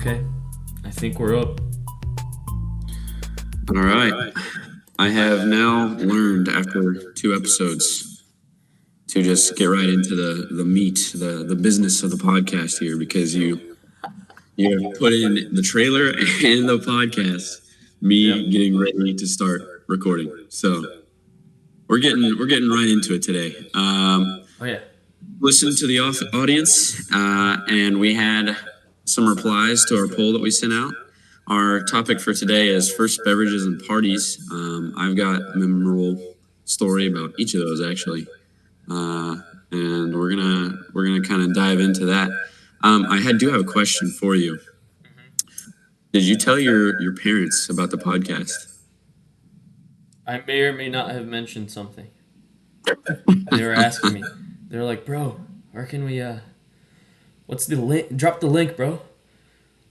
Okay, I think we're up. All right. I have now learned after 2 episodes to just get right into the meat, the business of the podcast here, because you have put in the trailer and the podcast, me getting ready to start recording. So we're getting right into it today. Oh yeah. Listen to the audience, and we had some replies to our poll that we sent out. Our topic for today is first beverages and parties. I've got a memorable story about each of those actually, and we're gonna kind of dive into that. Do have a question for you. Did you tell your parents about the podcast? I may or may not have mentioned something. They were asking me. They were like, "Bro, where can we? What's the link? Drop the link, bro.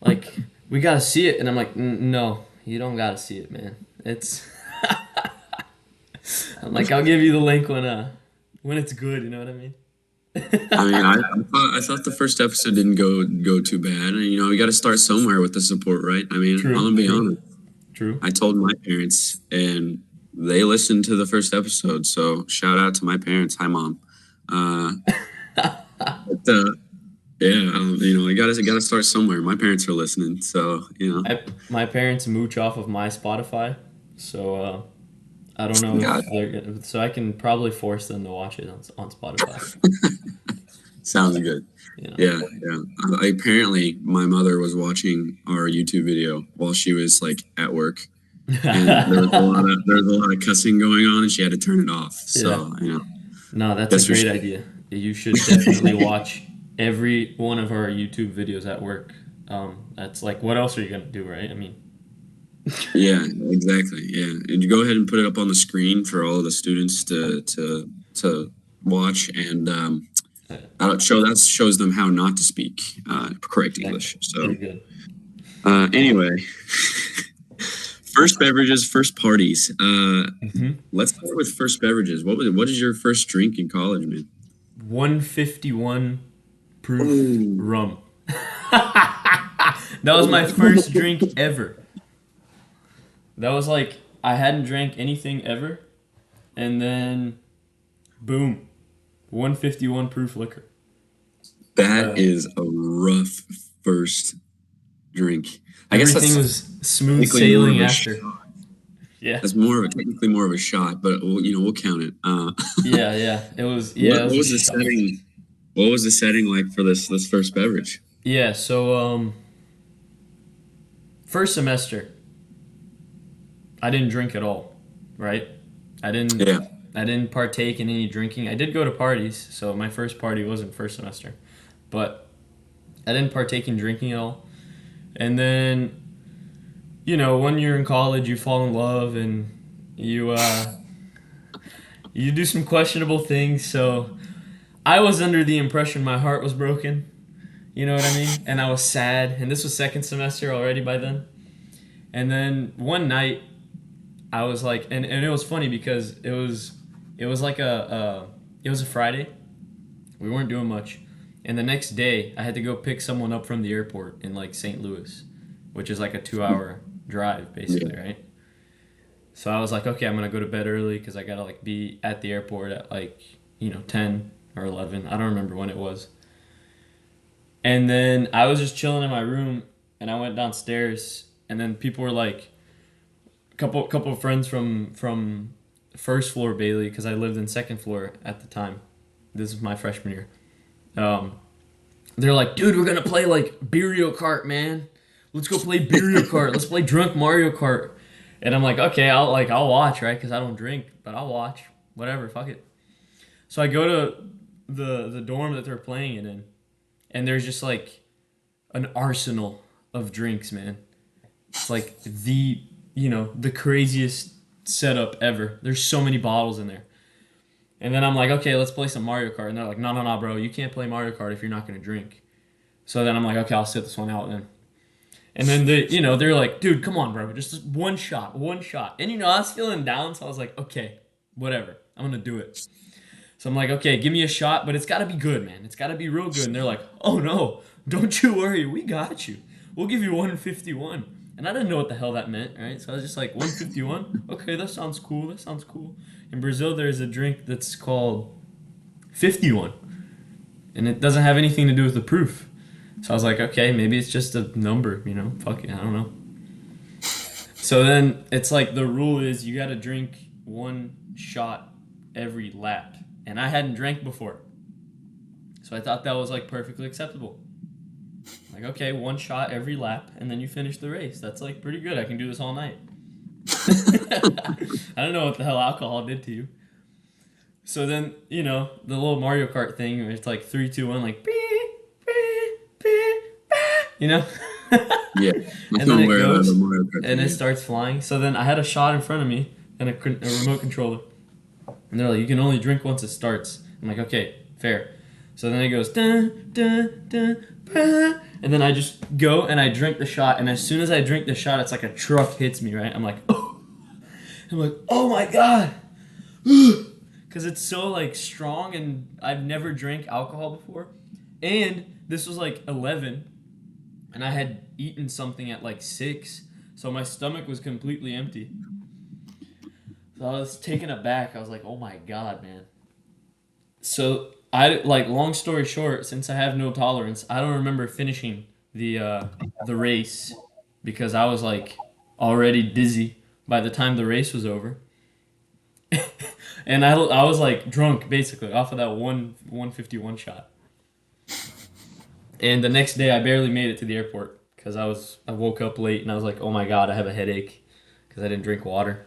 Like, we gotta see it." And I'm like, "No, you don't gotta see it, man. It's." I'm like, "I'll give you the link when it's good." You know what I mean? I thought the first episode didn't go too bad. And, you got to start somewhere with the support, right? I mean, True, I'm gonna be true. honest. True. I told my parents, and they listened to the first episode. So shout out to my parents. Hi, Mom. Yeah, I gotta start somewhere. My parents are listening, so My parents mooch off of my Spotify, so I don't know God, if they're gonna, so I can probably force them to watch it on Spotify. sounds good. You know. Yeah. Apparently, my mother was watching our YouTube video while she was like at work, and there was a lot of cussing going on, and she had to turn it off. So No, that's guess a we great should. idea. You should definitely watch every one of our YouTube videos at work. That's like, what else are you gonna do, right? I mean, Yeah, exactly. Yeah, and you go ahead and put it up on the screen for all of the students to watch, and that shows them how not to speak correct English. So pretty good. anyway, first beverages, first parties. Let's start with first beverages. What is your first drink in college, man? 151 proof Oh, rum. That was my first drink ever. That was like, I hadn't drank anything ever, and then, boom, 151 proof liquor. that is a rough first drink. I guess Everything that's was smooth technically more sailing of a after. shot. Yeah. That's technically more of a shot, but we'll count it. Yeah. It was, What, it what was a was the shot. setting? What was the setting like for this first beverage? Yeah, so, first semester, I didn't drink at all, right? I didn't Yeah, I didn't partake in any drinking. I did go to parties, so my first party wasn't first semester. But I didn't partake in drinking at all. And then, when you're in college, you fall in love and you do some questionable things. So I was under the impression my heart was broken. You know what I mean? And I was sad. And this was second semester already by then. And then one night, I was like, and it was funny because it was like it was a Friday. We weren't doing much. And the next day, I had to go pick someone up from the airport in like St. Louis, which is like a 2-hour drive basically, yeah. right? So I was like, okay, I'm gonna go to bed early because I gotta like be at the airport at like 10 or 11. I don't remember when it was. And then I was just chilling in my room, and I went downstairs, and then people were like, couple of friends from first floor Bailey, because I lived in second floor at the time. This is my freshman year. They're like, dude, we're gonna play like Mario Kart, man. Let's go play Mario Kart. Let's play drunk Mario Kart. And I'm like, okay, I'll watch, right? Because I don't drink, but I'll watch. Whatever, fuck it. So I go to the dorm that they're playing it in, and there's just like an arsenal of drinks, man. It's like the craziest setup ever. There's so many bottles in there. And then I'm like, okay, let's play some Mario Kart. And they're like, no, bro, you can't play Mario Kart if you're not gonna drink. So then I'm like, okay, I'll sit this one out then. And then they're like, dude, come on, bro, just one shot. And I was feeling down, so I was like, okay, whatever, I'm gonna do it. So I'm like, okay, give me a shot, but it's gotta be good, man. It's gotta be real good. And they're like, oh no, don't you worry, we got you. we'll give you 151. And I didn't know what the hell that meant, right? So I was just like, 151? Okay, that sounds cool. That sounds cool. In Brazil, there's a drink that's called 51. And it doesn't have anything to do with the proof. So I was like, okay, maybe it's just a number, Fuck it, I don't know. So then it's like the rule is you got to drink one shot every lap. And I hadn't drank before. So I thought that was like perfectly acceptable. Like, okay, one shot every lap, and then you finish the race. That's like pretty good. I can do this all night. I don't know what the hell alcohol did to you. So then, the little Mario Kart thing, where it's like 3, 2, 1, like, beep, beep, beep, you know? Yeah. And then it goes, and it starts flying. So then I had a shot in front of me and a remote controller. And they're like, you can only drink once it starts. I'm like, okay, fair. So then it goes, dun, dun, dun, bah. And then I just go and I drink the shot. And as soon as I drink the shot, it's like a truck hits me, right? I'm like, oh. I'm like, oh my God. Because it's so like strong and I've never drank alcohol before. And this was like 11. And I had eaten something at like 6. So my stomach was completely empty. So I was taken aback. I was like, oh my God, man. So long story short, since I have no tolerance, I don't remember finishing the race because I was like already dizzy by the time the race was over. And I was like drunk basically off of that 151 shot. And the next day I barely made it to the airport because I woke up late and I was like, oh my God, I have a headache because I didn't drink water.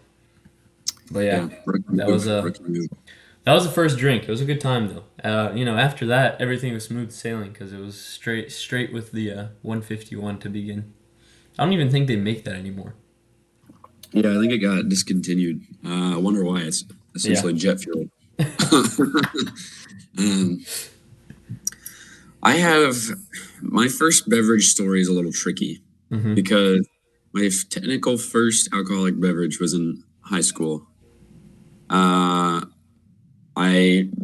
But yeah, that was the first drink. It was a good time though. After that everything was smooth sailing because it was straight with the 151 to begin. I don't even think they make that anymore. Yeah, I think it got discontinued. I wonder why. It's essentially jet fuel. I have my first beverage story is a little tricky because my technical first alcoholic beverage was in high school. I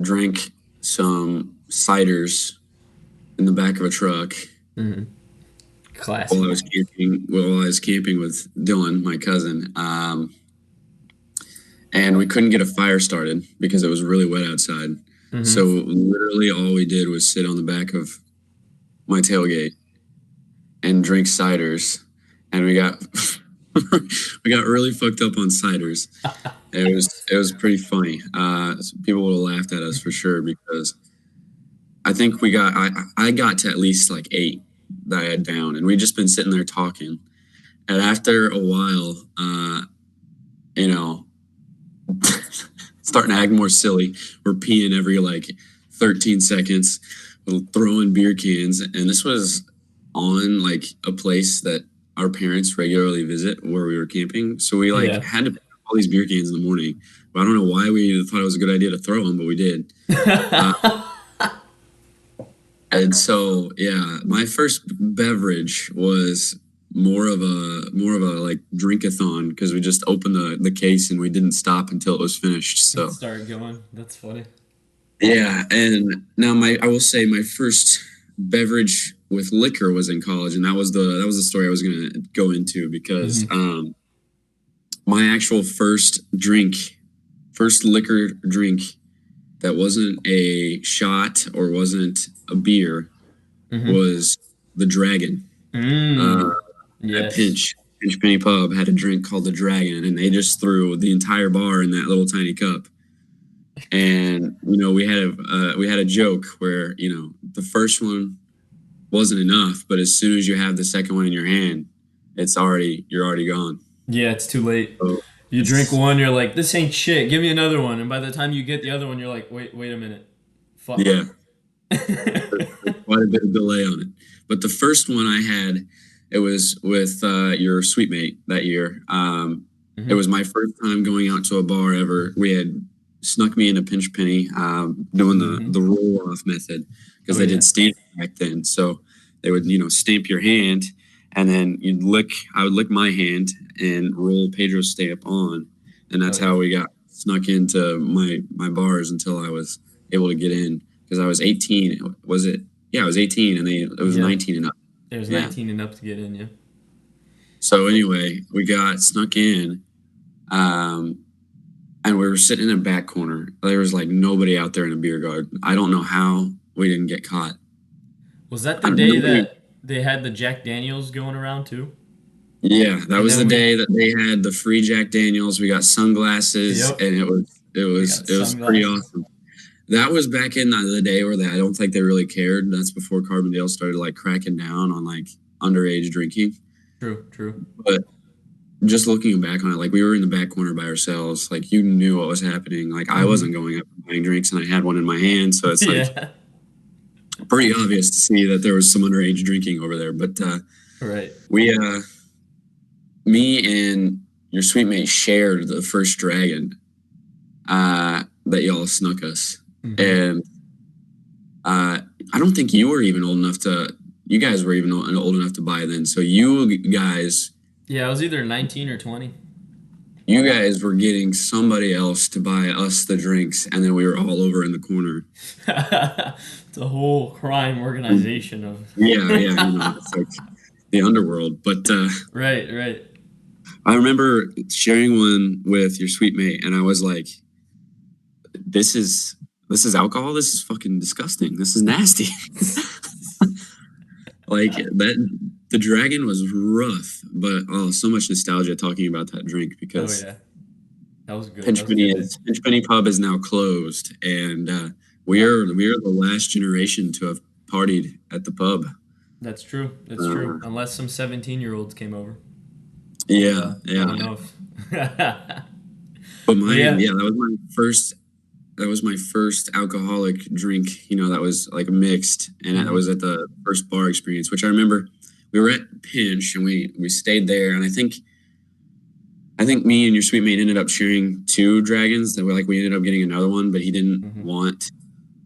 drank some ciders in the back of a truck. Classic. While I was camping with Dylan, my cousin, and we couldn't get a fire started because it was really wet outside. So literally all we did was sit on the back of my tailgate and drink ciders, and we got really fucked up on ciders. It was pretty funny. People would have laughed at us for sure because I think I got to at least like 8 that I had down, and we'd just been sitting there talking. And after a while, starting to act more silly. We're peeing every like 13 seconds, throwing beer cans, and this was on like a place that our parents regularly visit where we were camping. So we had to pick up all these beer cans in the morning. But I don't know why we thought it was a good idea to throw them, but we did. And so, yeah, my first beverage was more of a like drink-a-thon because we just opened the case and we didn't stop until it was finished. So started going. That's funny. Yeah, and now I will say my first beverage with liquor was in college, and that was the story I was going to go into because my actual first liquor drink that wasn't a shot or wasn't a beer was the Dragon. At Pinch Penny Pub had a drink called the Dragon, and they just threw the entire bar in that little tiny cup. And we had a joke where the first one wasn't enough, but as soon as you have the second one in your hand, you're already gone. Yeah, it's too late. So, you drink one, you're like, this ain't shit. Give me another one, and by the time you get the other one, you're like, wait a minute, fuck. Yeah, quite a bit of delay on it. But the first one I had, it was with your suite mate that year. It was my first time going out to a bar ever. We had snuck me into Pinch Penny doing the roll off method because they did stamp back then. So they would stamp your hand, and then I would lick my hand and roll Pedro's stamp on, and that's how we got snuck into my bars until I was able to get in because I was 18. Was it? Yeah, I was 18, and it was 19 and up. It was Yeah. 19 and up to get in, yeah. So anyway, we got snuck in, and we were sitting in a back corner. There was like nobody out there in a beer garden. I don't know how we didn't get caught. Was that the I don't, day nobody, that they had the Jack Daniels going around too? yeah, that And was the then day that they had the free Jack Daniels. We got sunglasses, yep, and we got it was pretty sunglasses. awesome. That was back in the day where I don't think they really cared. That's before Carbondale started like cracking down on like underage drinking. True. But just looking back on it, like we were in the back corner by ourselves. Like you knew what was happening. Like I wasn't going up and buying drinks, and I had one in my hand, so it's like Yeah, pretty obvious to see that there was some underage drinking over there. But right. we, me and your sweet mate shared the first dragon that y'all snuck us, Mhm. and I don't think you were even old enough to. You guys were even old enough to buy then. So you guys, Yeah, I was either 19 or 20. you guys were getting somebody else to buy us the drinks, and then we were all over in the corner. It's a whole crime organization of. Yeah, it's like the underworld. But Right. I remember sharing one with your sweet mate, and I was like, "This is alcohol. This is fucking disgusting. This is nasty." Like that, the dragon was rough, but so much nostalgia talking about that drink Oh because yeah, that was good. That was a good day. Pinch Penny Pub is now closed, and we are the last generation to have partied at the pub. That's true. That's true. Unless some 17-year-olds came over. Yeah, I don't know if. But Yeah. that was my first alcoholic drink, that was like mixed, and that was at the first bar experience, which I remember we were at Pinch and we stayed there, and I think me and your sweet mate ended up sharing two dragons that we ended up getting another one, but he didn't want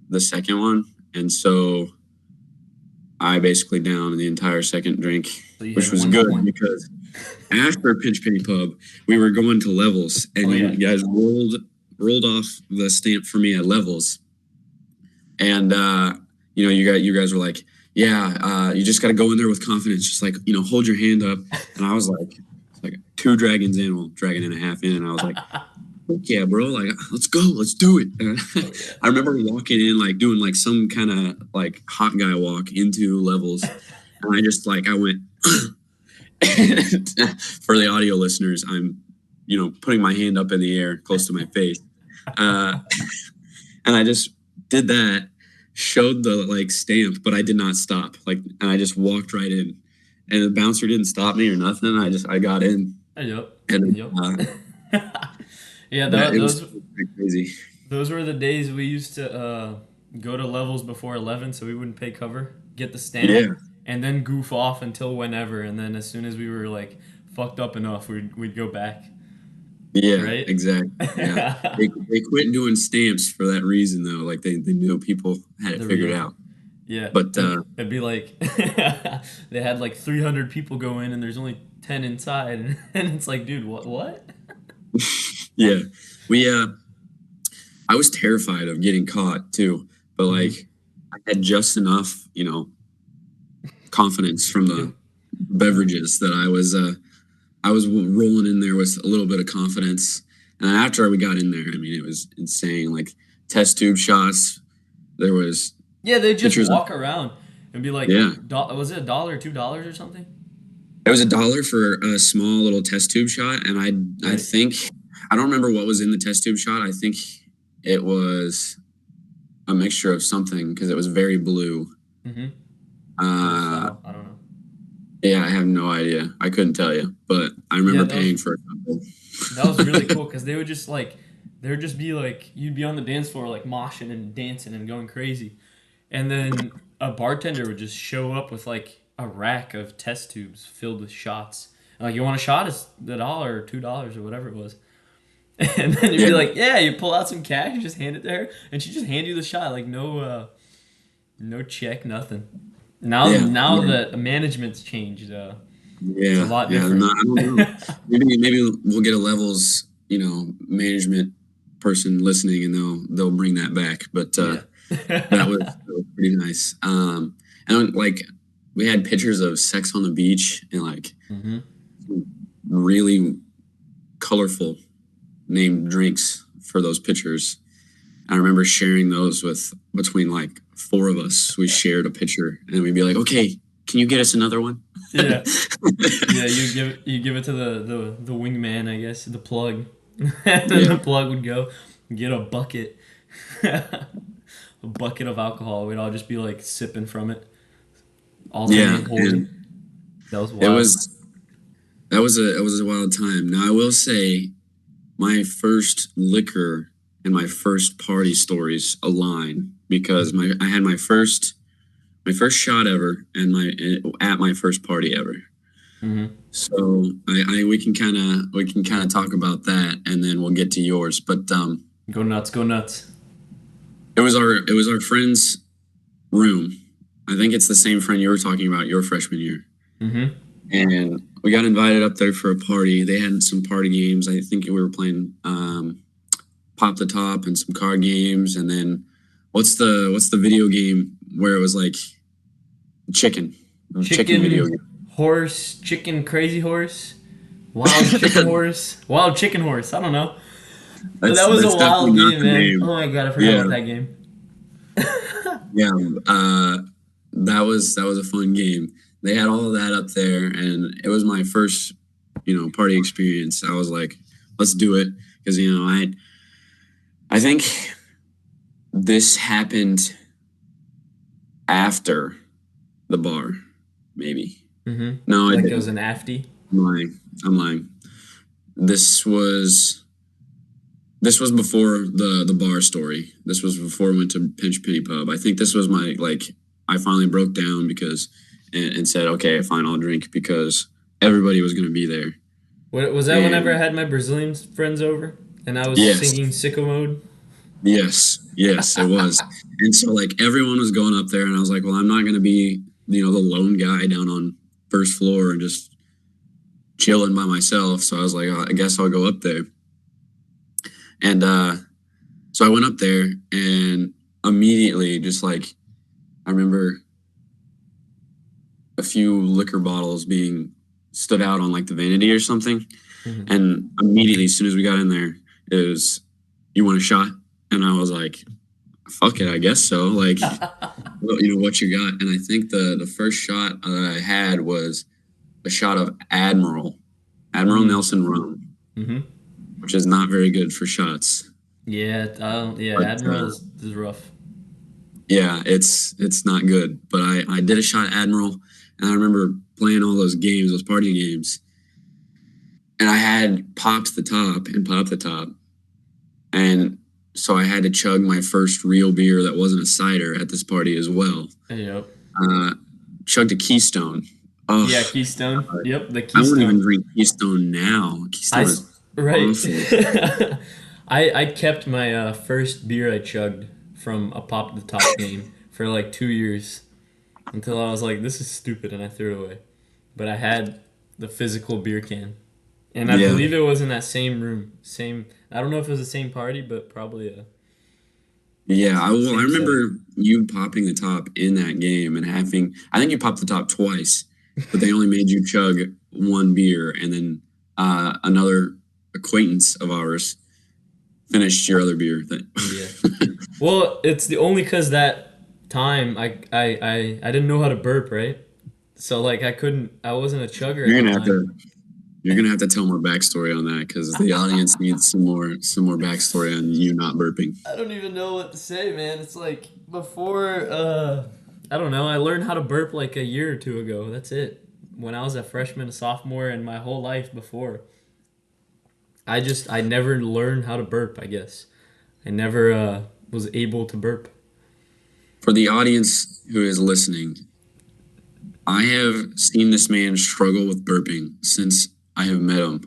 the second one, and so I basically downed the entire second drink, So you which had was one good point. because after Pinch Penny Pub, we were going to Levels, and you guys rolled off the stamp for me at Levels, and you guys were like, yeah, you just got to go in there with confidence, just like hold your hand up, and I was like, two dragons in, well, dragon and a half in, and I was like, yeah, bro, like let's go, let's do it. I remember walking in, like doing like some kind of like hot guy walk into Levels, and I went. For the audio listeners, I'm, putting my hand up in the air close to my face, and I just did that, showed the like stamp, but I did not stop. And I just walked right in, and the bouncer didn't stop me or nothing. I got in. Yep. And Yeah, it was pretty crazy. Those were the days we used to go to Levels before 11, so we wouldn't pay cover, get the stamp, and then goof off until whenever, and then as soon as we were like fucked up enough, we'd go back. Yeah, right? Exactly. Yeah. They quit doing stamps for that reason, though. Like they knew people had it figured out. Yeah, but it'd be like they had like 300 people go in, and there's only 10 inside, and it's like, dude, what? Yeah, I was terrified of getting caught too, but like I had just enough, confidence from the beverages that I was rolling in there with a little bit of confidence. And after we got in there, I mean, it was insane. Like test tube shots, there was they just walk around and be like, was it $1 or $2 or something? It was $1 for a small little test tube shot, and I think I don't remember what was in the test tube shot. I think it was a mixture of something because it was very blue. I don't know. Yeah, I have no idea. I couldn't tell you, but I remember paying for a couple. That was really cool because they would just be like, you'd be on the dance floor like moshing and dancing and going crazy, and then a bartender would just show up with like a rack of test tubes filled with shots. Like, you want a shot? It's $1 or $2 or whatever it was. And then you'd be like, yeah, you pull out some cash, you just hand it to her, and she just hand you the shot. Like, no check, nothing. Now that management's changed, it's a lot different. I don't know. maybe we'll get a Levels, management person listening, and they'll bring that back. But that was pretty nice. And like we had pictures of sex on the beach and like Mm-hmm. really colorful named drinks for those pictures. I remember sharing those with between like four of us. We shared a picture and we'd be like, okay, can you get us another one? Yeah. Yeah, you give it to the wingman, I guess, the plug. And then Yeah. the plug would go get a bucket. A bucket of alcohol. We'd all just be like sipping from it. Yeah. Alternate holding. And That was it wild. was it was a wild time. Now I will say my first liquor and my first party stories align because I had my first shot ever and my at my first party ever. Mm-hmm. So I we can kind of talk about that and then we'll get to yours. But Go nuts, go nuts. it was our friend's room. I think it's the same friend you were talking about your freshman year. Mm-hmm. And we got invited up there for a party. They had some party games. I think we were playing Pop the Top and some card games. And then what's the video game where it was like chicken video Chicken game? horse, chicken crazy horse, wild chicken horse, wild chicken horse. I don't know. But that was a That's definitely wild not game, the man. name. Oh my god, I forgot Yeah, about that game. yeah. That was a fun game. They had all of that up there, and it was my first, party experience. I was like, let's do it because I think this happened after the bar, maybe. Mm-hmm. No, it Like it was didn't. an afty. I'm lying. I'm lying. This was before the bar story. This was before I went to Pinch Penny Pub. I think this was my like I finally broke down because and said, okay, fine, I'll drink because everybody was gonna be there. Was that whenever I And had my Brazilian friends over and I was yes, singing Sicko Mode? yes, it was. And so like everyone was going up there, and I was like, well, I'm not gonna be the lone guy down on first floor and just chilling by myself. So I was like, I guess I'll go up there. And so I went up there and immediately just like I remember a few liquor bottles being stood out on like the vanity or something. Mm-hmm. And immediately as soon as we got in there, it was, you want a shot? And I was like, fuck it, I guess so. Like, what you got? And I think the first shot I had was a shot of Admiral Mm-hmm. Nelson rum, Mm-hmm. which is not very good for shots. Yeah, yeah, But Admiral is rough. yeah, it's not good. But I did a shot at Admiral, and I remember playing all those games, those party games, and I had popped the top, and so I had to chug my first real beer that wasn't a cider at this party as well. Yep. Chugged a Keystone. Oh, Yeah, Keystone. Yep, the I won't even Keystone. drink Keystone now. Keystone is Right. awful. I kept my first beer I chugged from a Pop the Top game for like 2 years until I was like, this is stupid, and I threw it away. But I had the physical beer can, and I Yeah. believe it was in that same room. Same. I don't know if it was the same party, but probably a. Yeah, I Same remember you popping the top in that game and having. I think you popped the top twice, but they only made you chug one beer, and then another acquaintance of ours finished your other beer. Yeah. Well, it's the only because that time I didn't know how to burp, right? So like I wasn't a chugger You're at gonna the have time. to you're gonna have to tell more backstory on that because the audience needs some more backstory on you not burping. I don't even know what to say, man. It's like before I don't know, I learned how to burp like a year or two ago. That's it. When I was a freshman, a sophomore, and my whole life before. I never learned how to burp, I guess. I never was able to burp. For the audience who is listening, I have seen this man struggle with burping since I have met him.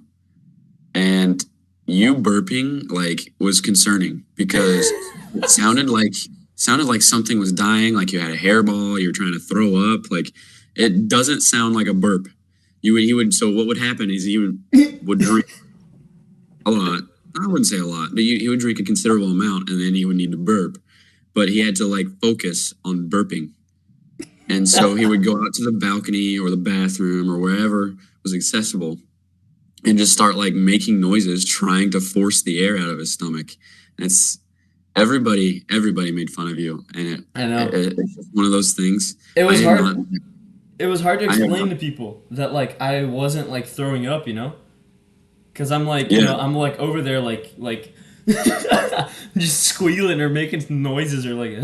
And you burping like was concerning because it sounded like something was dying, like you had a hairball, you were trying to throw up. Like it doesn't sound like a burp. He would so what would happen is would drink a lot. I wouldn't say a lot, but he would drink a considerable amount and then he would need to burp. But he had to like focus on burping. And so he would go out to the balcony or the bathroom or wherever was accessible and just start like making noises, trying to force the air out of his stomach. And it's everybody made fun of you, and I know. it's just one of those things. It I was had not, hard. It was hard to I have explain not, to people that like I wasn't like throwing up, because I'm like, yeah, I'm like over there like just squealing or making noises or like, you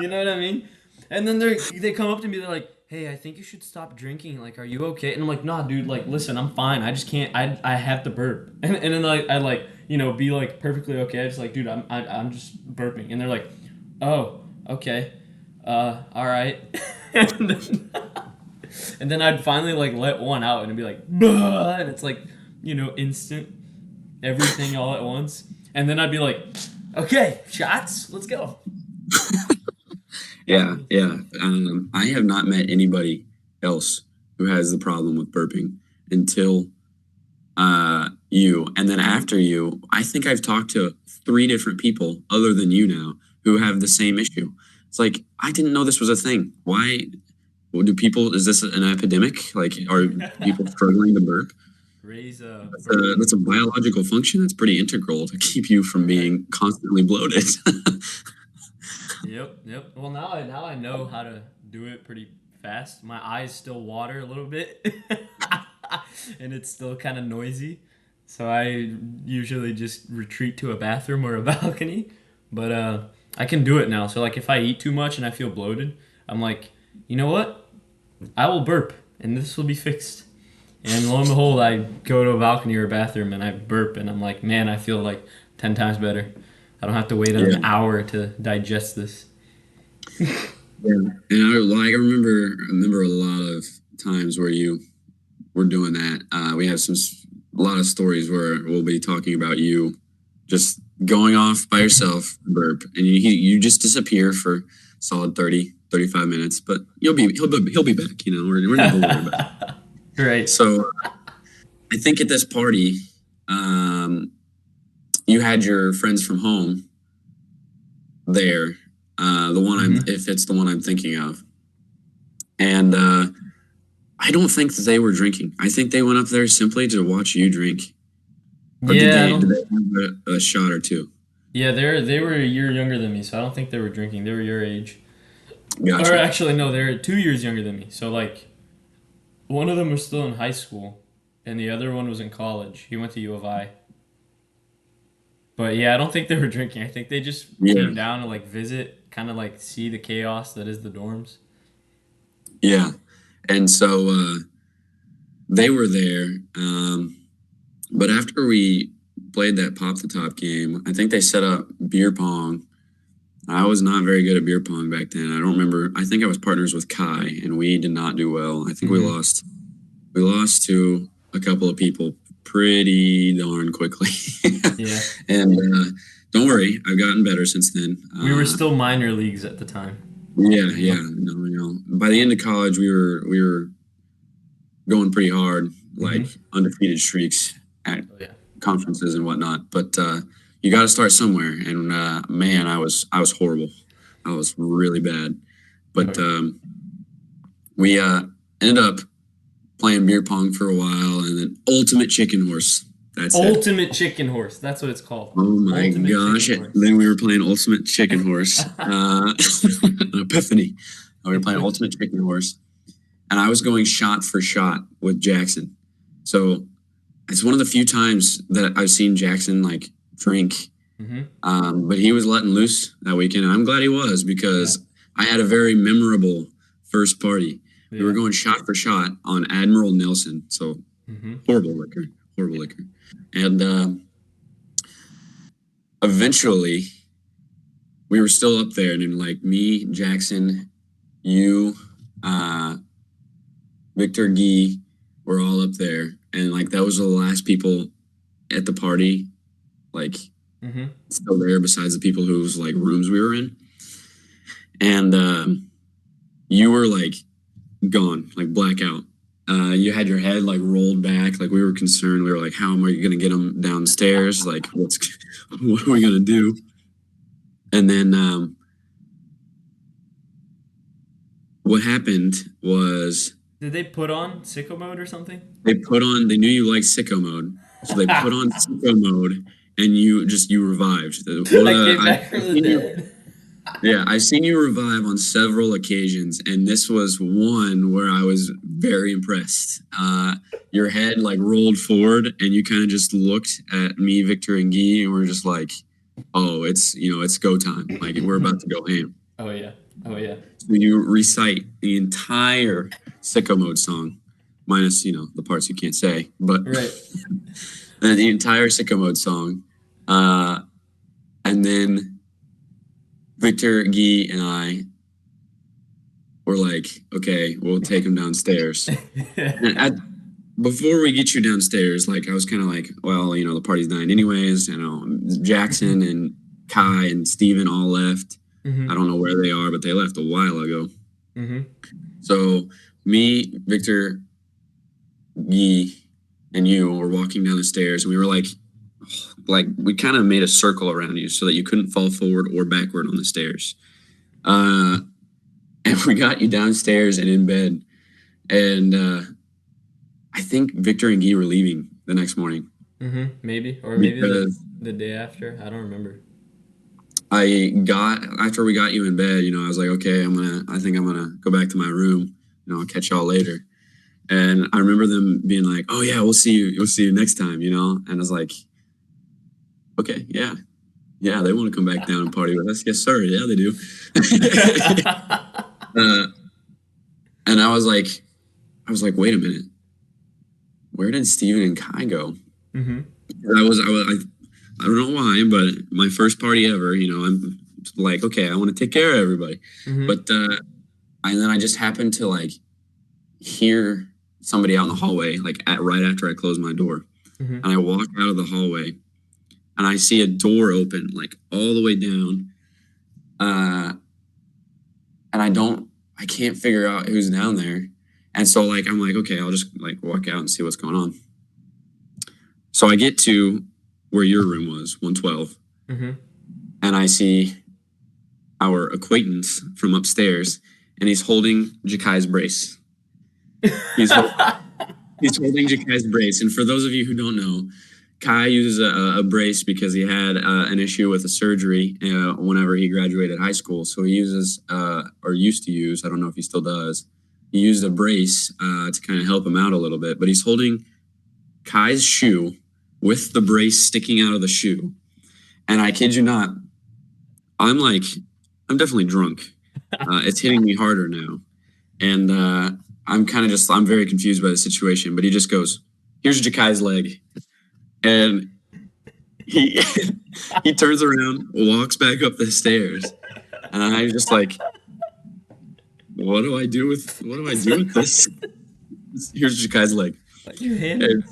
know what I mean? And then they come up to me, they're like, "Hey, I think you should stop drinking. Like, are you okay?" And I'm like, "Nah, dude. Like, listen, I'm fine. I just can't. I have to burp." And then like I like be like perfectly okay. I just like, dude, I'm just burping. And they're like, "Oh, okay, all right." and then, and then I'd finally like let one out and it'd be like, "Bah!" And it's like, instant everything all at once. And then I'd be like, "Okay, shots, let's go." yeah. I have not met anybody else who has the problem with burping until you, and then after you, I think I've talked to three different people other than you now who have the same issue. It's like I didn't know this was a thing. Why? Do people? Is this an epidemic? Like, are people struggling to burp? Raise a That's a burping. biological function that's pretty integral to keep you from Right. being constantly bloated. Yep, yep. Well, now I know how to do it pretty fast. My eyes still water a little bit, and it's still kind of noisy. So I usually just retreat to a bathroom or a balcony. But I can do it now. So like if I eat too much and I feel bloated, I'm like, you know what? I will burp, and this will be fixed. And lo and behold, I go to a balcony or a bathroom and I burp, and I'm like, man, I feel like 10 times better. I don't have to wait Yeah, an hour to digest this. yeah. And I remember a lot of times where you were doing that. We have a lot of stories where we'll be talking about you just going off by yourself, burp, and you just disappear for solid 30, 35 minutes. But he'll be back. We're never worried about it. Right. So I think at this party, um, you had your friends from home there. Hmm. If it's the one I'm thinking of, and I don't think that they were drinking. I think they went up there simply to watch you drink. Or did Yeah, I they don't. have a shot or two? Yeah, they were a year younger than me, so I don't think they were drinking. They were your age, or Gotcha. actually, no, they're 2 years younger than me. So like, one of them was still in high school, and the other one was in college. He went to U of I. But yeah, I don't think they were drinking. I think they just Yeah, came down to like visit, kind of like see the chaos that is the dorms. yeah. And so they were there. But after we played that pop the top game, I think they set up beer pong. I was not very good at beer pong back then. I don't remember. I think I was partners with Kai, and we did not do well. I think we Hmm. lost. We lost to a couple of people pretty darn quickly. Yeah, And don't worry, I've gotten better since then. we were still minor leagues at the time. Yeah, You yeah. know. No. By the end of college, we were going pretty hard, like Hmm. undefeated streaks at Oh yeah. conferences and whatnot. But you got to start somewhere. And man, I was horrible. I was really bad. Oh But yeah. we ended up playing beer pong for a while, and then ultimate chicken horse. That's it. Ultimate chicken horse. That's what it's called. Oh my Ultimate gosh! chicken horse. Then we were playing ultimate chicken horse. An epiphany. We were playing ultimate chicken horse, and I was going shot for shot with Jackson. So it's one of the few times that I've seen Jackson like drink. Hmm. But he was letting loose that weekend, and I'm glad he was Yeah. because I had a very memorable first party. We were Yeah. going shot for shot on Admiral Nelson, so Hmm. horrible liquor, and eventually we were still up there, and then like me, Jackson, you, uh, Victor Gee, were all up there, and like that was the last people at the party, like Hmm. still there besides the people whose like rooms we were in. And you were like gone, like blackout. You had your head like rolled back, like we were concerned. We were like, "How am I going to get him downstairs? Like, what are we going to do?" And then what happened was Did they put on sicko mode or something? they knew you liked sicko mode, so they put on sicko mode, and you revived. One of I the came back from I've the seen you, dead. yeah, I've seen you revive on several occasions, and this was one where I was very impressed. Your head like rolled forward, and you kind of just looked at me, Victor, and Guy, and we're just like, "Oh, it's go time! Like we're about to go ham." Oh yeah. Oh yeah. So you recite the entire sicko mode song, minus the parts you can't say, but Right. the entire sicko mode song, uh, and then Victor, Guy, and I were like, "Okay, we'll take him downstairs." And before we get you downstairs, like I was kind of like, "Well, the party's dying anyways." Jackson and Kai and Steven all left. Mhm. I don't know where they are, but they left a while ago. Mhm. So me, Victor, Guy, and you were walking down the stairs, and we were like we kind of made a circle around you so that you couldn't fall forward or backward on the stairs. And we got you downstairs and in bed. And I think Victor and Guy were leaving the next morning Mhm. Maybe, or maybe because the day after. I don't remember. after we got you in bed, I was like, okay, I think I'm gonna go back to my room. I'll catch y'all later. And I remember them being like, "Oh yeah, we'll see you next time," And I was like, "Okay, yeah, they want to come back down and party with us. Yes, sir. Yeah, they do." And I was like, wait a minute, where did Steven and Kai go? Mhm. I don't know why, but my first party ever, I'm like, okay, I want to take care of everybody. Mhm. But and then I just happened to like hear somebody out in the hallway, like right after I closed my door. Mhm. And I walk out of the hallway and I see a door open, like all the way down. And I can't figure out who's down there. And so like, I'm like, okay, I'll just like walk out and see what's going on. So I get to where your room was, 112. Mhm. And I see our acquaintance from upstairs, and he's holding Jakai's brace. He's holding Jakai's brace. And for those of you who don't know, Kai uses a brace because he had an issue with a surgery whenever he graduated high school. So he uses, or used to use, I don't know if he still does, he used a brace to kind of help him out a little bit. But he's holding Kai's shoe with the brace sticking out of the shoe. And I kid you not, I'm definitely drunk. It's hitting me harder now. And I'm very confused by the situation. But he just goes, "Here's Jakai's leg." And he he turns around, walks back up the stairs, and I'm just like, what do I do with this? Here's Jakai's leg. Like your hand. And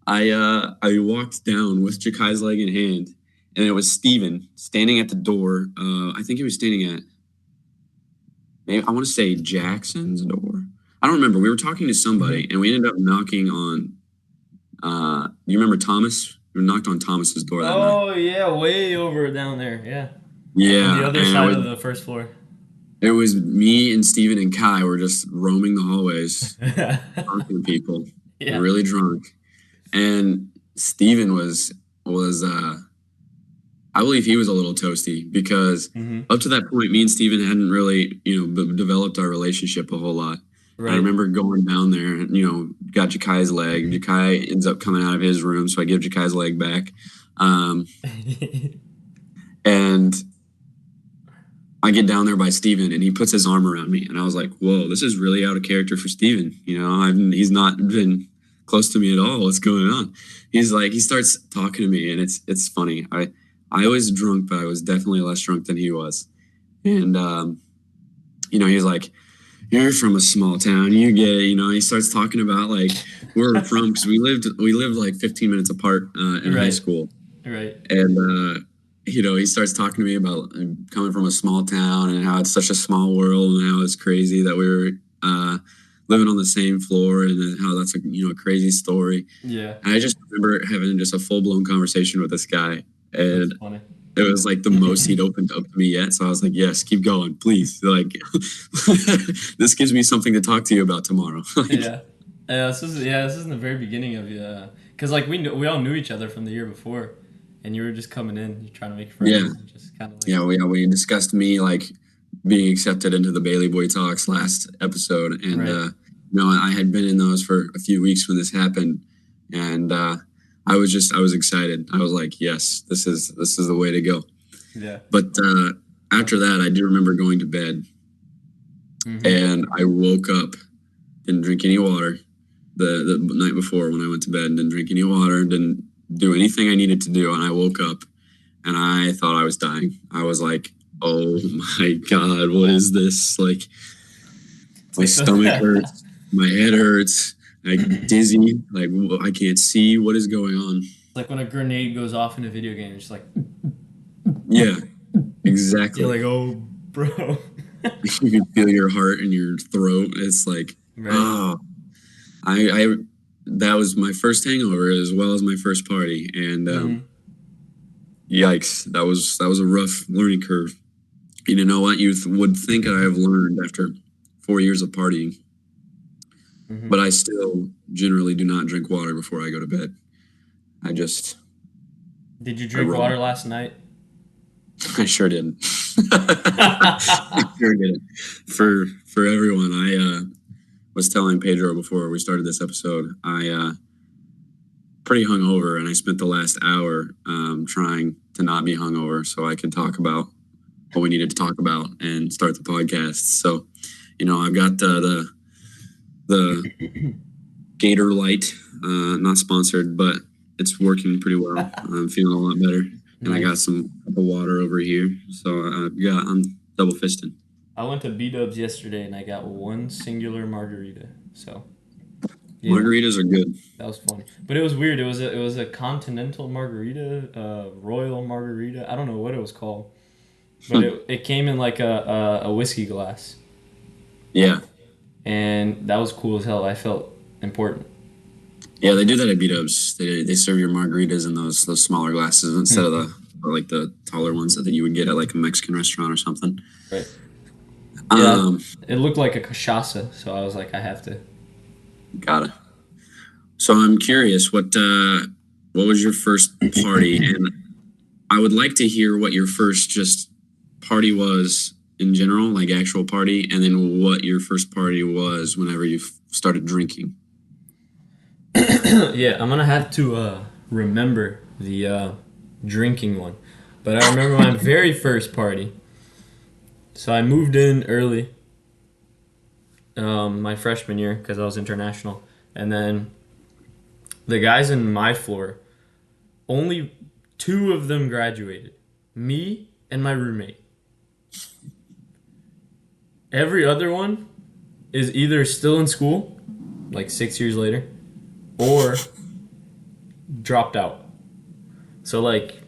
I walked down with Jakai's leg in hand, and it was Steven standing at the door. I think he was standing at, maybe I want to say Jackson's door. I don't remember. We were talking to somebody, and we ended up knocking on. You remember Thomas? We knocked on Thomas's door that night. Oh yeah, way over down there. Yeah. Yeah, On the other and side of the first floor. it was me and Steven and Kai were just roaming the hallways, talking to people, Yeah. really drunk. And Steven was I believe he was a little toasty because Mhm. up to that point, me and Steven hadn't really, developed our relationship a whole lot. Right. I remember going down there and, got Jakai's leg. Jakai ends up coming out of his room, so I give Jakai's leg back. And I get down there by Steven, and he puts his arm around me. And I was like, whoa, this is really out of character for Steven. He's not been close to me at all. What's going on? He starts talking to me, and it's funny. I was drunk, but I was definitely less drunk than he was. And, he's like, "You're from a small town. You get it." He starts talking about like where we're from, because we lived like 15 minutes apart in high Right. school. Right. And, he starts talking to me about coming from a small town and how it's such a small world and how it's crazy that we were living on the same floor and how that's a crazy story. Yeah. And I just remember having just a full-blown conversation with this guy. And That's funny. It was like the most he'd opened up to me yet. So I was like, yes, keep going, please. Like, this gives me something to talk to you about tomorrow. Like, Yeah. This is in the very beginning of cause like we all knew each other from the year before, and you were just coming in, you're trying to make yeah, friends, and just kind of like we discussed me like being accepted into the Bailey Boy Talks last episode, and right. I had been in those for a few weeks when this happened, and I was excited. I was like, yes, this is the way to go. Yeah. But after that, I do remember going to bed, Mm-hmm. and I woke up, didn't drink any water. The night before when I went to bed, didn't drink any water, didn't do anything I needed to do, and I woke up and I thought I was dying. I was like, "Oh my god, what is this?" Like It's my like stomach the hurts, my head hurts, I dizzy, like I can't see what is going on. like when a grenade goes off in a video game, it's just like Yeah, you're exactly. like, oh, bro. You can feel your heart in your throat. It's like, Right. oh, I that was my first hangover as well as my first party, and Mm-hmm. yikes, that was a rough learning curve. You know what you would think I have learned after 4 years of partying, Mm-hmm. but I still generally do not drink water before I go to bed. I just Did you I drink roll. water last night? I sure didn't. I sure didn't. For everyone, I was telling Pedro before we started this episode. I pretty hungover, and I spent the last hour trying to not be hungover so I could talk about what we needed to talk about and start the podcast. So, I've got the Gator Light, not sponsored, but it's working pretty well. I'm feeling a lot better, and I got Nice. some cup of water over here. So I'm double fisting. I went to B Dubs yesterday and I got one singular margarita. So yeah, Margaritas are good. that was funny. But it was weird. It was a continental margarita, royal margarita. I don't know what it was called, but it came in like a whiskey glass, Yeah, and that was cool as hell. I felt important. yeah, they do that at B-Dubs. They serve your margaritas in those smaller glasses instead of the or like the taller ones that you would get at like a Mexican restaurant or something. Right. Yeah, Um, it looked like a cachaça, so I was like, I have to. got it. So I'm curious, what was your first party, and I would like to hear what your first just party was in general, like actual party, and then what your first party was whenever you started drinking. Yeah, I'm gonna have to remember the drinking one. But I remember my very first party. So I moved in early, my freshman year, because I was international, and then the guys in my floor, only two of them graduated, me and my roommate. Every other one is either still in school, like 6 years later, or dropped out. So like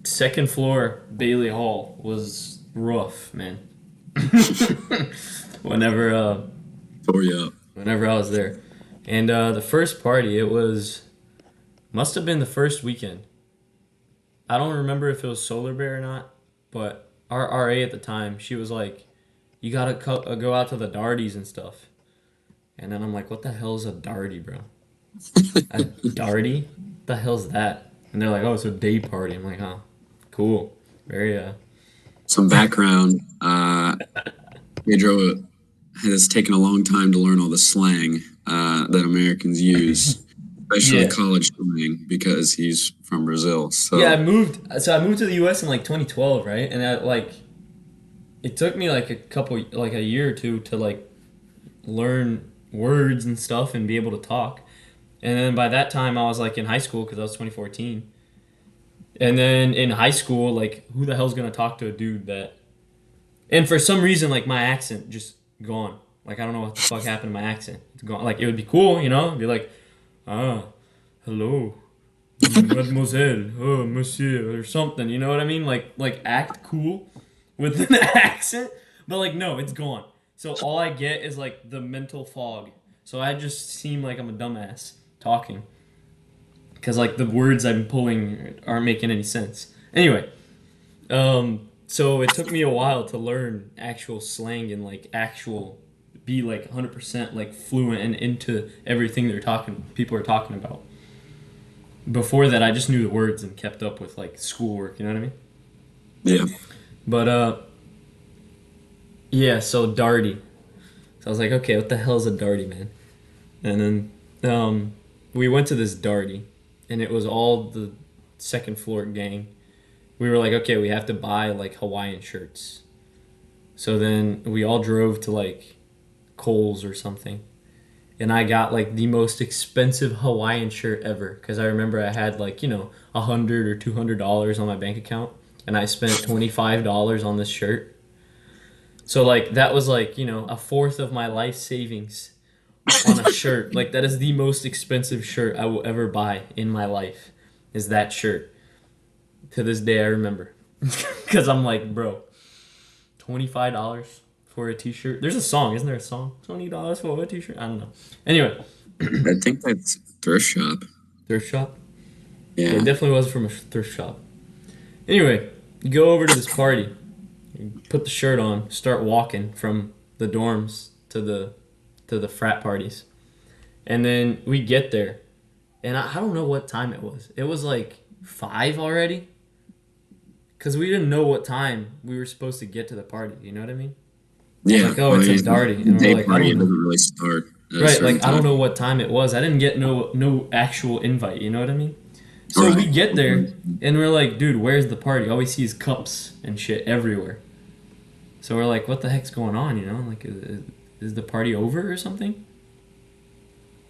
second floor Bailey Hall was rough, man. whenever Tore you up. whenever I was there. And the first party, it was must have been the first weekend. I don't remember if it was Solar Bear or not, but our RA at the time, she was like, "You gotta go out to the darties and stuff." And then I'm like, "What the hell is a darty, bro? A darty? What the hell's that?" And they're like, "Oh, it's a day party." I'm like, "Oh, cool, very Some background. Pedro has taken a long time to learn all the slang that Americans use, especially yeah." college slang, because he's from Brazil. Yeah, I So moved. So I moved to the U.S. in like 2012, right? And it took me like like a year or two to like learn words and stuff and be able to talk. And then by that time, I was like in high school because I was 2014. And then in high school, like who the hell's gonna talk to a dude that? And for some reason, like my accent just gone. Like I don't know what the fuck happened to my accent. It's gone. Like it would be cool, be like, ah, hello, mademoiselle, oh, monsieur, or something. You know what I mean? Like act cool with an accent, but like no, it's gone. So all I get is like the mental fog. So I just seem like I'm a dumbass talking because like the words I'm pulling aren't making any sense. Anyway, So it took me a while to learn actual slang and like actual be like 100% like fluent and into everything people are talking about. Before that, I just knew the words and kept up with like schoolwork. You know what I mean? Yeah. But yeah. So Darty. So I was like, okay, what the hell is a Darty, man? And then we went to this Darty, and it was all the second floor gang. We were like, okay, we have to buy like Hawaiian shirts. So then we all drove to like Kohl's or something, and I got like the most expensive Hawaiian shirt ever because I remember I had like $100 or $200 on my bank account, and I spent $25 on this shirt. So like that was like a fourth of my life savings on a shirt. Like that is the most expensive shirt I will ever buy in my life. Is that shirt? To this day, I remember because I'm like, bro, $25 for a T-shirt. There's a song, isn't there? A song? $20 for a T-shirt. I don't know. Anyway, I think that's thrift shop. thrift shop. Yeah, it Yeah. definitely was from a thrift shop. Anyway, you go over to this party, you put the shirt on, start walking from the dorms to the frat parties, and then we get there, and I don't know what time it was. It was like 5 already, because we didn't know what time we were supposed to get to the party. You know what I mean? Yeah. Like, oh, Well, it's a usually Darty, the and we're day like, I party don't it know. doesn't really start at a Right, certain like I don't time. know what time it was. I didn't get no actual invite. You know what I mean? So we Right. get there, and we're like, dude, where's the party? All we see is cups and shit everywhere. So we're like, what the heck's going on? Like, is the party over or something?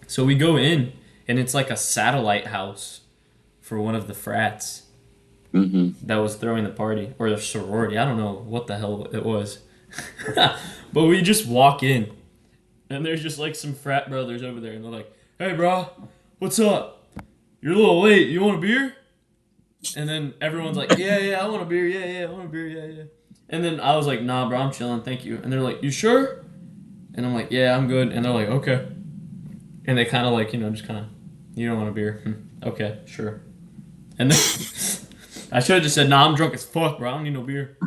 So we go in, and it's like a satellite house for one of the frats Hmm. that was throwing the party, or the sorority. I don't know what the hell it was. But we just walk in, and there's just like some frat brothers over there, and they're like, hey, bro, what's up? You're a little late. You want a beer? And then everyone's like, yeah, yeah, I want a beer. Yeah, yeah, I want a beer. Yeah, yeah. And then I was like, nah, bro, I'm chilling. Thank you. And they're like, you sure? And I'm like, yeah, I'm good. And they're like, okay. And they kind of like, just kind of, you don't want a beer? Okay, sure. And then I should have just said, nah, I'm drunk as fuck, bro. I don't need no beer.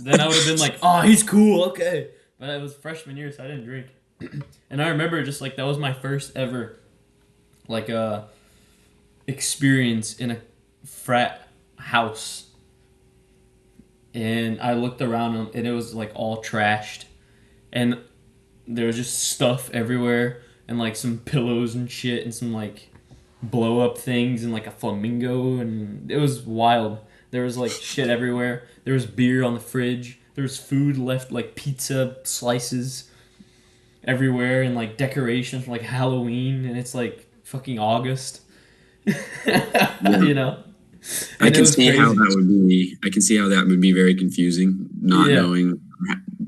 Then I would have been like, oh, he's cool. Okay. But it was freshman year, so I didn't drink. And I remember just like that was my first ever like experience in a frat house, and I looked around and it was like all trashed, and there was just stuff everywhere, and like some pillows and shit, and some like blow up things, and like a flamingo, and it was wild. There was like shit everywhere. There was beer on the fridge. There was food left, like pizza slices everywhere, and like decorations from like Halloween, and it's like fucking August. Yeah. you know I and it can was see how crazy. that would be. I can see how that would be very confusing, not Yeah, knowing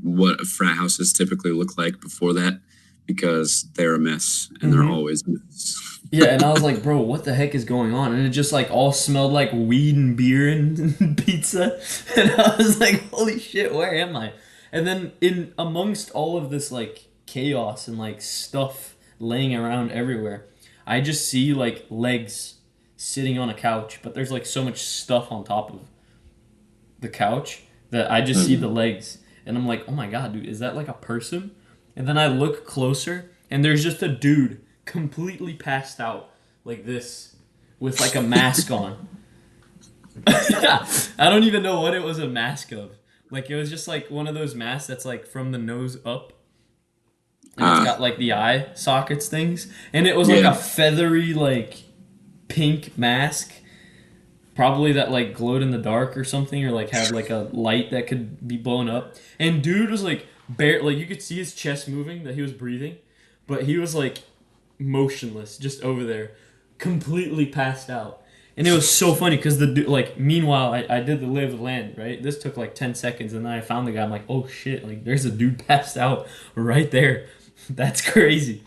what frat houses typically look like before that, because they're a mess and they're hmm always a mess. yeah, and I was like, bro, what the heck is going on? And it just like all smelled like weed and beer and pizza, and I was like, holy shit, where am I? And then in amongst all of this like chaos and like stuff laying around everywhere, I just see like legs sitting on a couch, but there's like so much stuff on top of the couch that I just see the Mhm. legs, and I'm like, oh my god, dude, is that like a person? And then I look closer, and there's just a dude completely passed out like this with like a mask on. I don't even know what it was a mask of. Like it was just like one of those masks that's like from the nose up, and it's Ah, got like the eye sockets things, and it was like yeah. a feathery like pink mask, probably that like glowed in the dark or something, or like had like a light that could be blown up. And dude was like bare, like you could see his chest moving, that he was breathing, but he was like motionless, just over there, completely passed out. And it was so funny because like meanwhile I did the lay of the land, right. This took like 10 seconds, and then I found the guy. I'm like, oh shit, like there's a dude passed out right there. That's crazy.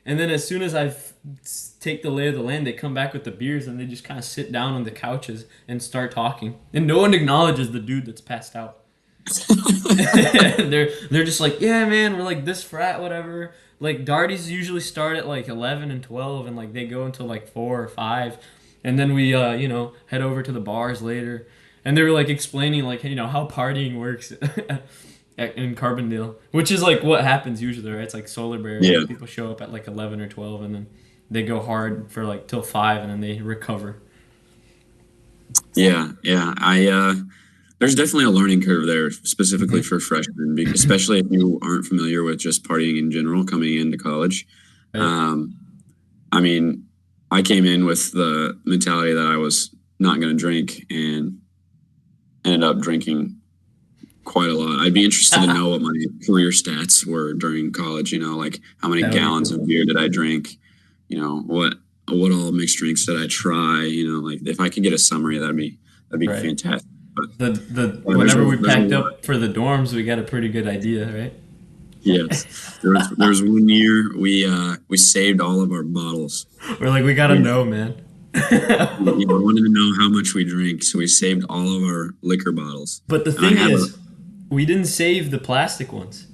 And then as soon as take the lay of the land, they come back with the beers, and they just kind of sit down on the couches and start talking. And no one acknowledges the dude that's passed out. they're just like, yeah, man, we're like this frat, whatever. Like Darties usually start at like 11 and 12, and like they go until like 4 or 5, and then we head over to the bars later, and they were like explaining like how partying works in Carbondale, which is like what happens usually, right? It's like Solar Bear. Yeah, Like, people show up at like 11 or 12, and then they go hard for like till 5, and then they recover. yeah. There's definitely a learning curve there, specifically Hmm. for freshmen, especially if you aren't familiar with just partying in general coming into college. Right. Um, I mean, I came in with the mentality that I was not going to drink and ended up drinking quite a lot. I'd be interested to know what my career stats were during college, like how many That would be gallons cool. of beer did I drink, what all mixed drinks did I try, like if I could get a summary that'd be Right. fantastic. But The yeah, whenever we there's a packed lot. up for the dorms, we got a pretty good idea, right? Yes. There was one year we saved all of our bottles. We're like, we gotta We know, man. wanted to know how much we drink, so we saved all of our liquor bottles. But the And I thing have a is, we didn't save the plastic ones.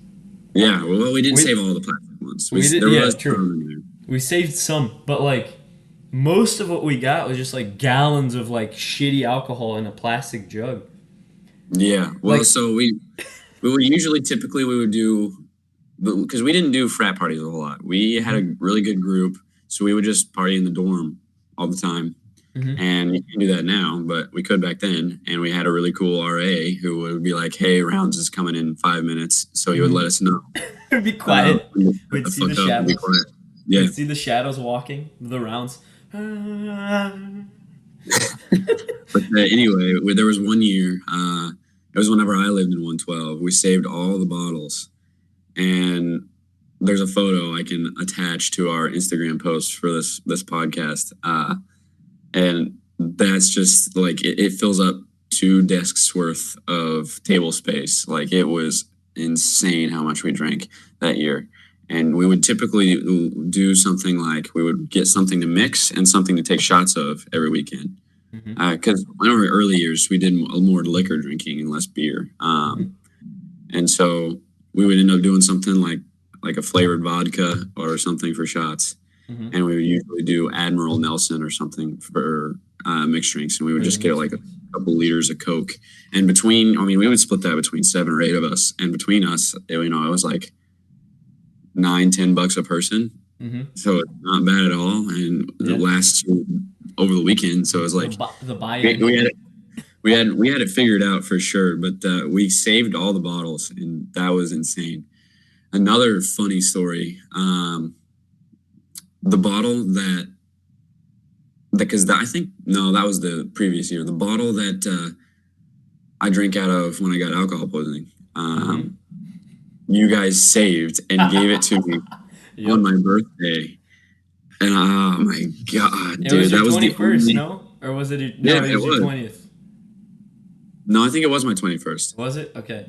Yeah, well, we didn't We save all the plastic ones. we did, There yeah, was true. some in there. We saved some, but like most of what we got was just like gallons of like shitty alcohol in a plastic jug. Yeah, well, Like, so we would usually typically we would do because we didn't do frat parties a whole lot. We had hmm a really good group, so we would just party in the dorm all the time. hmm And we can't do that now, but we could back then. And we had a really cool RA who would be like, "Hey, rounds is coming in 5 minutes," so he would let hmm us know. It'd be quiet. Shut We'd the see the fuck up and be shadows. quiet. Yeah. We'd see the shadows walking the rounds. But anyway, there was one year. It was whenever I lived in 112. We saved all the bottles, and there's a photo I can attach to our Instagram post for this podcast. And that's just like it fills up 2 desks worth of table space. Like it was insane how much we drank that year. And we would typically do something like we would get something to mix and something to take shots of every weekend. hmm Because in our early years, we did more liquor drinking and less beer. hmm And so we would end up doing something like a flavored vodka or something for shots, hmm and we would usually do Admiral Nelson or something for mixed drinks, and we would For the just get mixed like a drinks. couple liters of Coke. And we would split that between 7 or 8 of us, and between us, it was like $9-10 a person, hmm so it's not bad at all, and it Yeah. lasts over the weekend. So it was like The we, buy-in. we had it. We had it figured out for sure, but we saved all the bottles, and that was insane. Another funny story: the bottle that because I think no, that was the previous year. The bottle that I drank out of when I got alcohol poisoning, hmm you guys saved and gave it to me on Yep. my birthday, and oh my god, It was dude, your that was the 21st, only. no? Or was it Yeah, no, it it was your was. 20th. No, I think it was my 21st. Was it? Okay.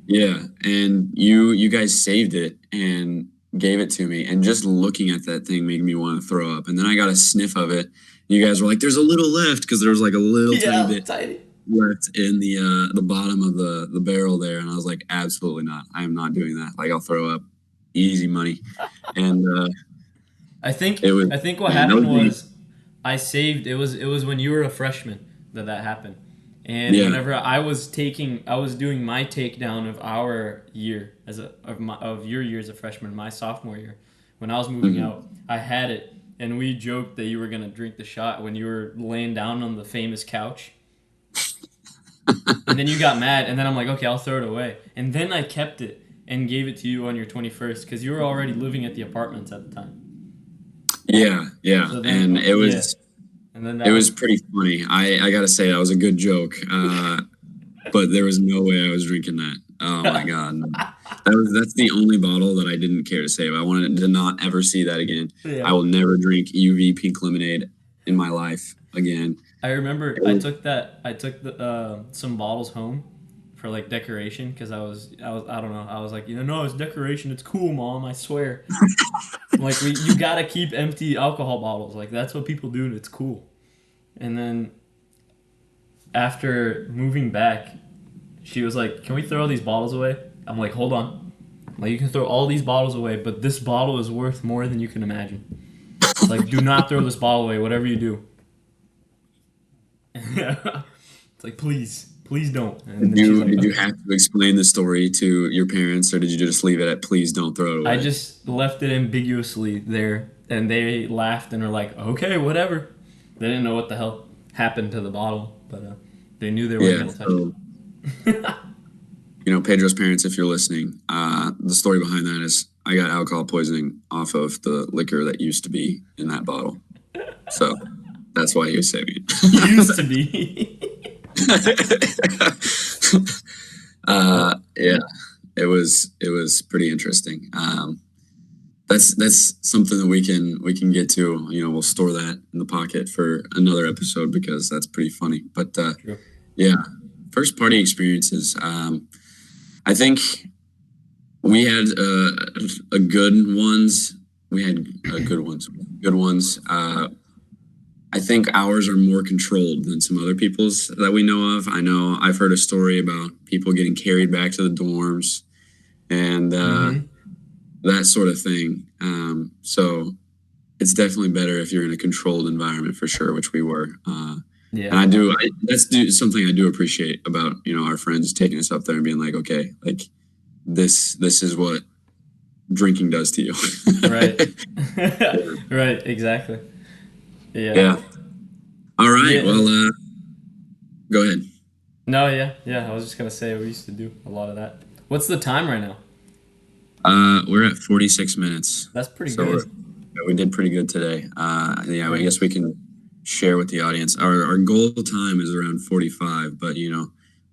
Yeah, and you guys saved it and gave it to me, and just looking at that thing made me want to throw up. And then I got a sniff of it. You guys were like, "There's a little left," because there was like a little tiny Yeah, bit tiny. left in the bottom of the barrel there, and I was like, "Absolutely not! I am not doing that. Like, I'll throw up, easy money." And I think it was I think what man, that happened was the was I saved it was when you were a freshman that happened. And yeah. whenever I was doing my takedown of our year of your year as a freshman, my sophomore year, when I was moving Mhm. out, I had it, and we joked that you were gonna drink the shot when you were laying down on the famous couch, and then you got mad, and then I'm like, okay, I'll throw it away, and then I kept it and gave it to you on your 21st because you were already living at the apartments at the time. Yeah, So and then it yeah, was and then it that was was pretty funny. I gotta say that was a good joke. But there was no way I was drinking that. Oh my god, no. That's the only bottle that I didn't care to save. I wanted to not ever see that again. I yeah. will never drink UV pink lemonade in my life again. I remember It was- I took the some bottles home for like decoration because I don't know, I was like, no, it's decoration, it's cool, mom, I swear. Like, you gotta keep empty alcohol bottles, like that's what people do and it's cool. And then after moving back, she was like, can we throw these bottles away? I'm like, hold on, like, you can throw all these bottles away, but this bottle is worth more than you can imagine. Like, do not throw this bottle away, whatever you do. It's like, please don't. And then Did she's you like, did you okay. have to explain the story to your parents, or did you just leave it at please don't throw it I away? just left it ambiguously there, and they laughed and were like, okay, whatever. They didn't know what the hell happened to the bottle, but they knew they weren't Yeah. going to touch So, it. Pedro's parents, if you're listening, the story behind that is I got alcohol poisoning off of the liquor that used to be in that bottle. So that's why he was saving it. Used to be. Yeah, it was pretty interesting. That's something that we can get to. We'll store that in the pocket for another episode because that's pretty funny. But True. yeah, first party experiences. I think we had a good ones. We had good ones. Good ones. I think ours are more controlled than some other people's that we know of. I know I've heard a story about people getting carried back to the dorms and that sort of thing. So it's definitely better if you're in a controlled environment for sure, which we were. Yeah. And that's something I do appreciate about our friends taking us up there and being like, okay, like this is what drinking does to you. Right. Right. Exactly. Yeah. Yeah. All right. Yeah. Well, go ahead. No. Yeah. Yeah. I was just gonna say we used to do a lot of that. What's the time right now? We're at 46 minutes. That's pretty So good. we did pretty good today. Yeah, I guess we can share with the audience. Our goal time is around 45, but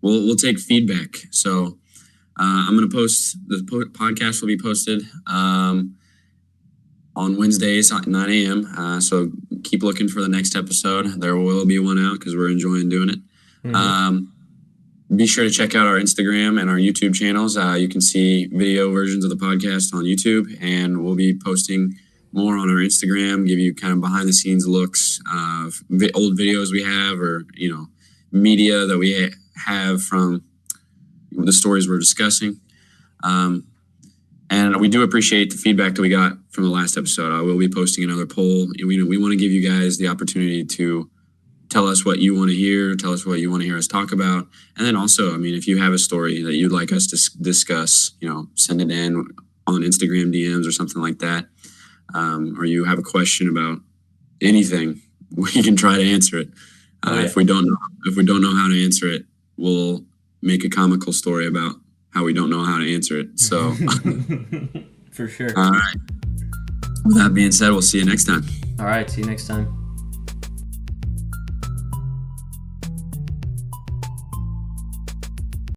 we'll take feedback. So I'm gonna post the podcast will be posted on Wednesdays at 9 a.m. So keep looking for the next episode. There will be one out because we're enjoying doing it. Be sure to check out our Instagram and our YouTube channels. You can see video versions of the podcast on YouTube, and we'll be posting more on our Instagram, give you kind of behind the scenes looks of old videos we have, or media that we have from the stories we're discussing. And we do appreciate the feedback that we got from the last episode. I will be posting another poll. We want to give you guys the opportunity to tell us what you want to hear, tell us what you want to hear us talk about. And then also, if you have a story that you'd like us to discuss, send it in on Instagram DMs or something like that. Or you have a question about anything, we can try to answer it. If we don't know how to answer it, we'll make a comical story about how we don't know how to answer it. So for sure. All right. With that being said, we'll see you next time. All right. See you next time.